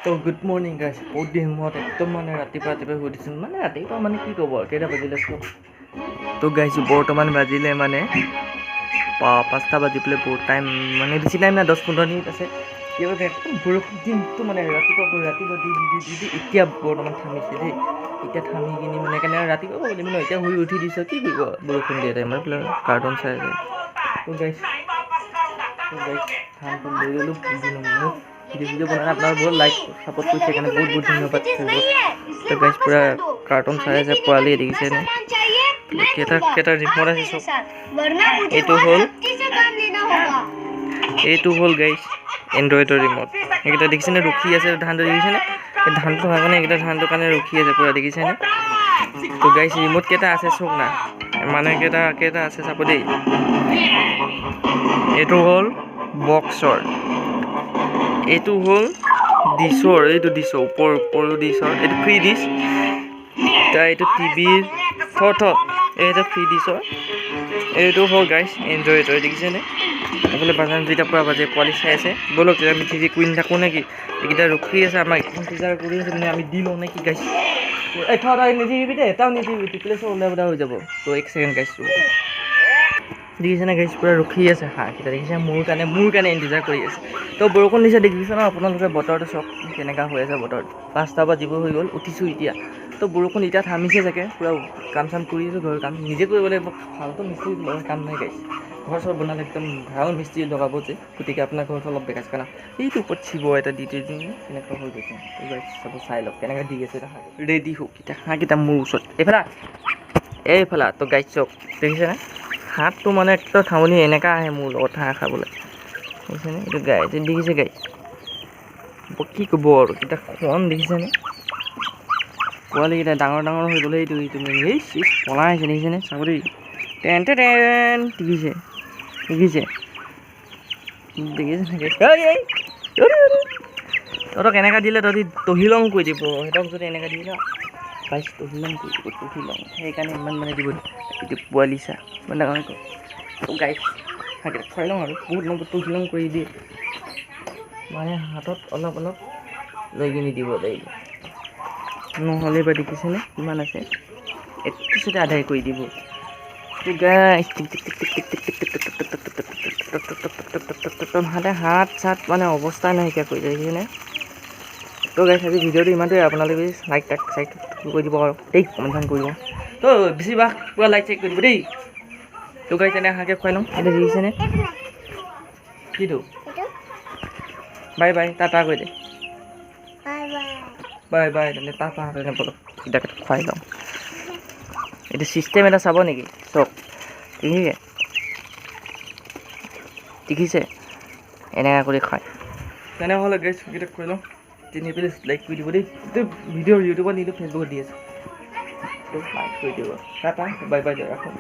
তো good morning গাইছ বহুত দিন মূৰত একদম মানে ৰাতিপুৱা শুই দিছোঁ মানে ৰাতিপুৱা মানে কি ক'ব কেইটা বাজিলে চব তো গাইছোঁ বৰ্তমান বাজিলে মানে 5টা বাজি পেলাই বহুত টাইম মানে বেছি টাইম নাই 10-15 মিনিট আছে সেইবাবে একদম বৰষুণ দিনটো মানে ৰাতিপুৱা দি এতিয়া বৰ্তমান থামিছে দেই এতিয়া থামি কিনি মানে কেনেকৈ ৰাতিপুৱা বুলি মানে এতিয়া শুই উঠি দিছোঁ কি কৰিব বৰষুণ দিয়া টাইমত বোলে কাৰ্টুন চাই আছে তো গাইছ ধানটো লৈ গ'লোঁ ভিডিঅ' বনাই আপোনাৰ বহুত লাইক ছাপোৰ্ট কৰিছে সেইকাৰণে বহুত ধন্যবাদ তো গাইছ পূৰা কাৰ্টুন চাই আছে পোৱালি দেখিছেনে কেইটা ৰিম'ট আছে চব এইটো হ'ল গাইছ এণ্ড্ৰইডৰ ৰিম'ট সেইকেইটা দেখিছেনে ৰখি আছে ধানটো দেখিছেনে এই ধানটো হোৱাৰ কাৰণে এইকেইটা ধানটোৰ কাৰণে ৰখি আছে পূৰা দেখিছেনে তো গাইছ ৰিম'ট কেইটা আছে চাওক না মানে কেইটা আছে চাব দেই এইটো হ'ল বক্সৰ এইটো হ'ল ডিছৰ এইটো ডিছৰ ওপৰো ডিছৰ এইটো ফ্ৰী ডিছ তাৰ এইটো টিভিৰ থ এইটো ফ্ৰী ডিছৰ এইটো হ'ল গাইছ এণ্ড্ৰইডৰ দেখিছেনে এইফালে বাজান দুইটা পৰা বাজে পোৱালি চাই আছে ব'লক আমি টিভি কৰি নাথাকোঁ নেকি এইকেইটা ৰখি আছে আমাক ইণ্টেজাৰ কৰি আছে মানে আমি দি লওঁ নেকি গাইছ এই থ নিদিবি দে এটাও নিদিবি টিপিলে চব ওলাই হৈ যাব তো 1 ছেকেণ্ড গাইছোঁ দেখিছেনে গাইছ পূৰা ৰখি আছে হাঁহকেইটা দেখিছে মোৰ কাৰণে ইণ্টেজাৰ কৰি আছে তো বৰষুণ দিছে দেখিছে ন আপোনালোকে বতৰটো চব কেনেকুৱা হৈ আছে বতৰটো 5টা বাজিব হৈ গ'ল উঠিছোঁ এতিয়া তো বৰষুণ এতিয়া থামিছে চাগে পূৰা কাম চাম কৰি আছোঁ ঘৰৰ কাম নিজে কৰিব লাগিব ভালতো মিস্ত্ৰী কাম নাই গাইছ ঘৰ চব বনালে একদম ভাল মিস্ত্ৰী লগাব যে গতিকে আপোনাৰ ঘৰটো অলপ বেকা চেকা না এইটো ওপৰত চিব এটা দি থৈ দিওঁ কেনেকুৱা হৈ গৈছে গাইছ চাব চাই লওক কেনেকৈ দি আছে ৰেডি হওক এতিয়া হাঁহকেইটা মোৰ ওচৰত এইফালে তো গাইছ চক দেখিছেনে হাতটো মানে একদম ঠাৱনি এনেকুৱা আহে মোৰ লগত হাঁহ খাবলৈ দেখিছেনে এইটো গাই দেখিছে গাই কি ক'ব আৰু এতিয়া খন দেখিছেনে পোৱালিকেইটা ডাঙৰ হৈ গ'লে এইটো পলাই আহিছে দেখিছেনে চাব দেই টেন দেখিছে তহঁতক এনেকৈ দিলে তহঁতি তহিলং কৰি দিব সিহঁতক যদি এনেকৈ দি ন গাইছ তহিলং কৰি দিব তহিলং সেইকাৰণে ইমান মানে দিব এইটো পোৱালি চা ইমান ডাঙৰ গাইছ হাঁহকেইটা খুৱাই লওঁ আৰু বহুত নম্বৰ তহিলং কৰি দিয়ে মানে হাতত অলপ লৈ কিনি দিব লাগিব নহ'লে বা দেখিছেনে কিমান আছে একপিছতে আদায় কৰি দিব হাত চাত মানে অৱস্থা নাইকিয়া কৰি দিয়ে দেখিছেনে তো গাইছ আজি ভিডিঅ'টো ইমানটোৱে আপোনালোকে লাইক কৰি দিব আৰু দেই কমেণ্ট কৰি দিব তো বেছিভাগ পূৰা লাইক চাইক কৰি দিব দেই তো গাইছ এনে হাঁহকে খুৱাই লওঁ এতিয়া দেখিছেনে কিটো বাই টাটা কৈ দে বাই তেনে টাটা তেনে বলক কিটাকে খুৱাই লওঁ এইটো চিষ্টেম এটা চাব নেকি চক দেখিছে এনেকৈ কৰি খুৱাই তেনেহ'লে গাইছ কেইটা খুৱাই লওঁ তিনি প্লিজ লাইক কৰি দিব দেই এইটো ভিডিঅ' ইউটিউবত নিদিওঁ ফেচবুকত দি আছোঁ তো লাইক কৰি দিব টাটা বাই ৰাখোঁ